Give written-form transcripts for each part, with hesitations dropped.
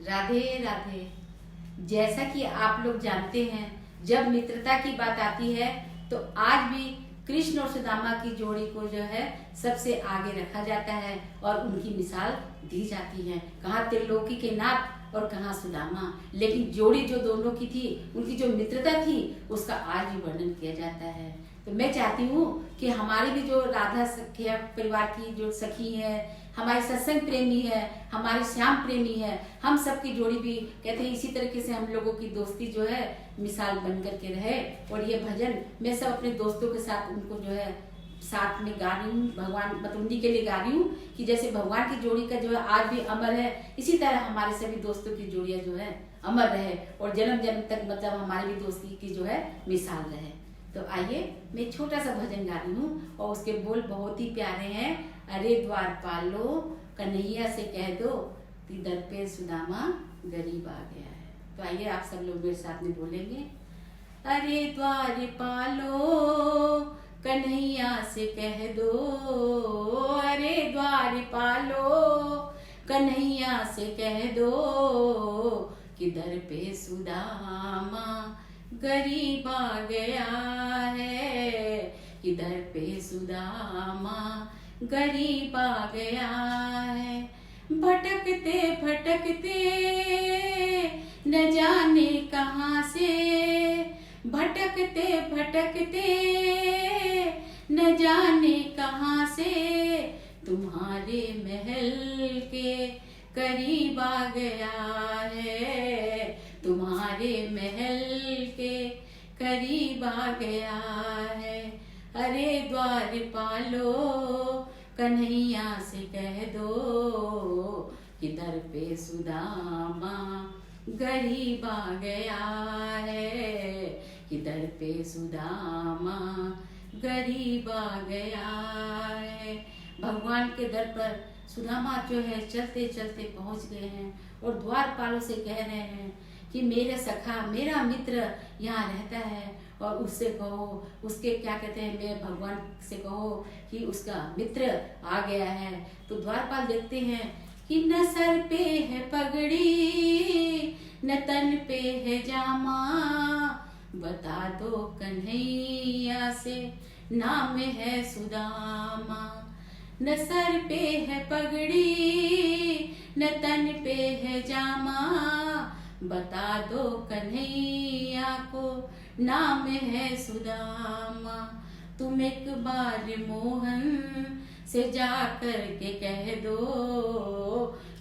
राधे राधे। जैसा कि आप लोग जानते हैं, जब मित्रता की बात आती है तो आज भी कृष्ण और सुदामा की जोड़ी को जो है सबसे आगे रखा जाता है और उनकी मिसाल दी जाती है। कहाँ त्रिलोकी के नाथ और कहाँ सुदामा, लेकिन जोड़ी जो दोनों की थी, उनकी जो मित्रता थी, उसका आज भी वर्णन किया जाता है। तो मैं चाहती हूँ कि हमारी भी जो राधा सखिया परिवार की जो सखी है, हमारे सत्संग प्रेमी है, हमारे श्याम प्रेमी है, हम सबकी जोड़ी भी कहते हैं इसी तरीके से हम लोगों की दोस्ती जो है मिसाल बन करके रहे। और ये भजन मैं सब अपने दोस्तों के साथ उनको जो है साथ में गा रही हूँ, भगवान मतलब उन्हीं के लिए गा रही हूँ कि जैसे भगवान की जोड़ी का जो है आज भी अमर है, इसी तरह हमारे सभी दोस्तों की जोड़ियां जो है अमर रहे और जन्म जन्म तक मतलब हमारी भी दोस्ती की जो है मिसाल रहे। तो आइए मैं छोटा सा भजन गा रही हूँ और उसके बोल बहुत ही प्यारे हैं। अरे द्वारपाल लो, कन्हैया से कह दो कि दर पे सुदामा गरीब आ गया है। तो आइए आप सब लोग मेरे साथ में बोलेंगे। अरे द्वारपालो, कन्हैया से कह दो, अरे द्वारपालो, कन्हैया से कह दो कि दर पे सुदामा गरीब आ गया है, कि दर पे सुदामा गरीब आ गया है। भटकते भटकते न जाने कहाँ से, भटकते भटकते न जाने कहाँ से तुम्हारे महल के करीब आ गया है, तुम्हारे महल के करीब आ गया है। अरे द्वारपालो, कन्हैया से कह दो कि दर पे सुदामा गरीब आ गया है, कि दर पे सुदामा गरीब आ गया है। भगवान के दर पर सुदामा जो है चलते चलते पहुंच गए हैं और द्वारपालों से कह रहे हैं कि मेरे सखा, मेरा मित्र यहाँ रहता है और उससे कहो, उसके क्या कहते हैं, मैं भगवान से कहो कि उसका मित्र आ गया है। तो द्वारपाल देखते हैं कि न सर पे है पगड़ी, न तन पे है जामा, बता दो कन्हैया से नाम है सुदामा। न सर पे है पगड़ी, न तन पे है जामा, बता दो कन्हैया को नाम है सुदामा। तुम एक बार मोहन से जा कर के कह दो,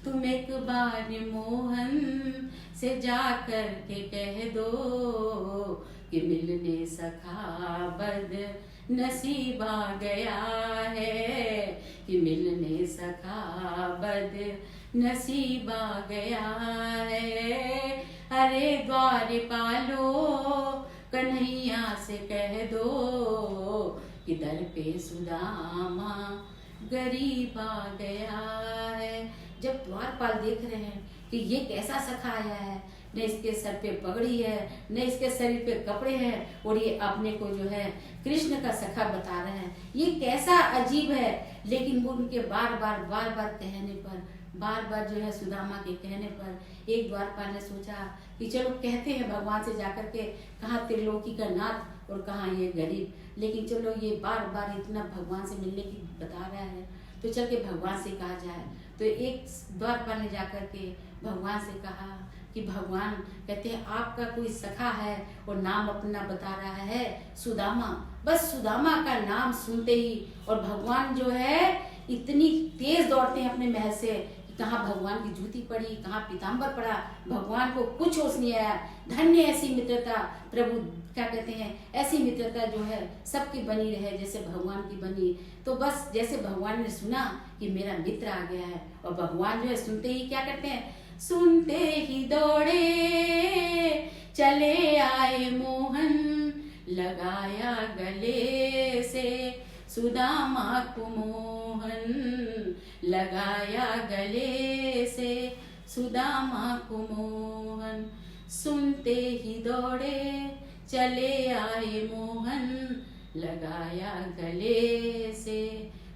तुम एक बार मोहन से जा कर के कह दो कि मिलने सखा बद नसीब आ गया है, कि मिलने सखा बद नसीब आ गया है। अरे द्वारपालो, कन्हैया से कह दो कि दर पे सुदामा गरीब आ गया है। जब द्वारपाल देख रहे हैं कि ये कैसा सखा आया है, न इसके सर पे पगड़ी है, न इसके शरीर पे कपड़े हैं और ये अपने को जो है कृष्ण का सखा बता रहे हैं, ये कैसा अजीब है। लेकिन वो उनके बार बार कहने पर, बार बार जो है सुदामा के कहने पर एक द्वारपाल ने सोचा कि चलो कहते हैं भगवान से जाकर के, कहाँ त्रिलोकी का नाथ और कहाँ ये गरीब, लेकिन चलो ये बार बार इतना भगवान से मिलने की बता रहा है तो चल के भगवान से कहा जाए। तो एक द्वारपाल ने जाकर के भगवान से कहा कि भगवान, कहते हैं आपका कोई सखा है और नाम अपना बता रहा है सुदामा। बस सुदामा का नाम सुनते ही और भगवान जो है इतनी तेज दौड़ते हैं अपने महल से कि कहाँ भगवान की जूती पड़ी, कहाँ पीताम्बर पड़ा, भगवान को कुछ होश नहीं आया। धन्य ऐसी मित्रता, प्रभु क्या कहते हैं, ऐसी मित्रता जो है सबकी बनी रहे जैसे भगवान की बनी। तो बस जैसे भगवान ने सुना कि मेरा मित्र आ गया है और भगवान जो है सुनते ही क्या करते हैं, सुनते ही दौड़े चले आए मोहन, लगाया गले से सुदामा को मोहन, लगाया गले से सुदामा को मोहन। सुनते ही दौड़े चले आए मोहन, लगाया गले से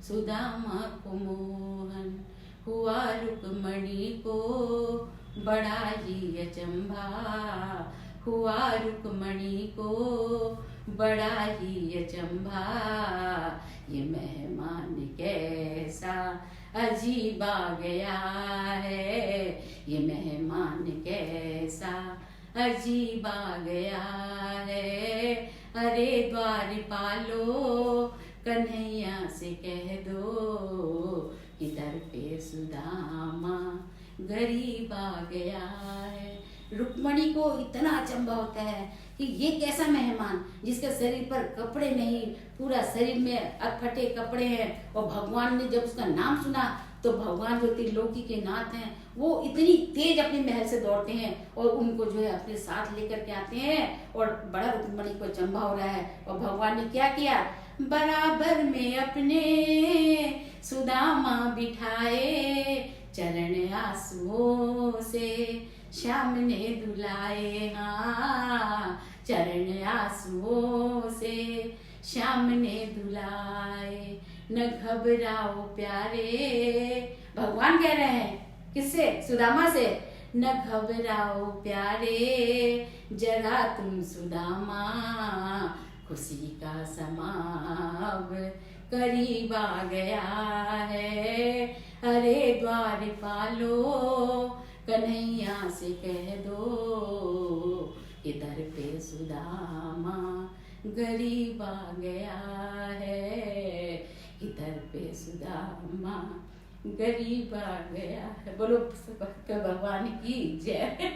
सुदामा को मोहन। हुआ रुक्मणी को बड़ा ही अचंभा हुआ रुक्मणी को, बड़ा ही अचंभा ये मेहमान कैसा अजीब आ गया है, ये मेहमान कैसा अजीब आ गया है। अरे द्वारपालो कन्हैया से कह दो कि दर पे सुदामा गरीब आ गया है। रुक्मणी को इतना अचंभा होता है कि ये कैसा मेहमान जिसके शरीर पर कपड़े नहीं, पूरा शरीर में अटफटे कपड़े हैं, और भगवान ने जब उसका नाम सुना तो भगवान जो त्रिलोकी के नाथ हैं वो इतनी तेज अपने महल से दौड़ते हैं और उनको जो है अपने साथ लेकर के आते हैं, और बड़ा रुक्मणी को अचंभा हो रहा है। और भगवान ने क्या किया, बराबर में अपने सुदामा बिठाए, चरण आंसुओं से श्याम ने धुलाए, हाँ चरण आंसुओं से श्याम ने धुलाए। न घबराओ प्यारे, भगवान कह रहे हैं किससे, सुदामा से, न घबराओ प्यारे जरा तुम सुदामा, खुशी का समा अब करीब आ गया है। अरे द्वारपालो कन्हैया से कह दो इधर पे सुदामा गरीब आ गया है, इधर पे सुदामा गरीब आ गया है। बोलो भगवान की जय।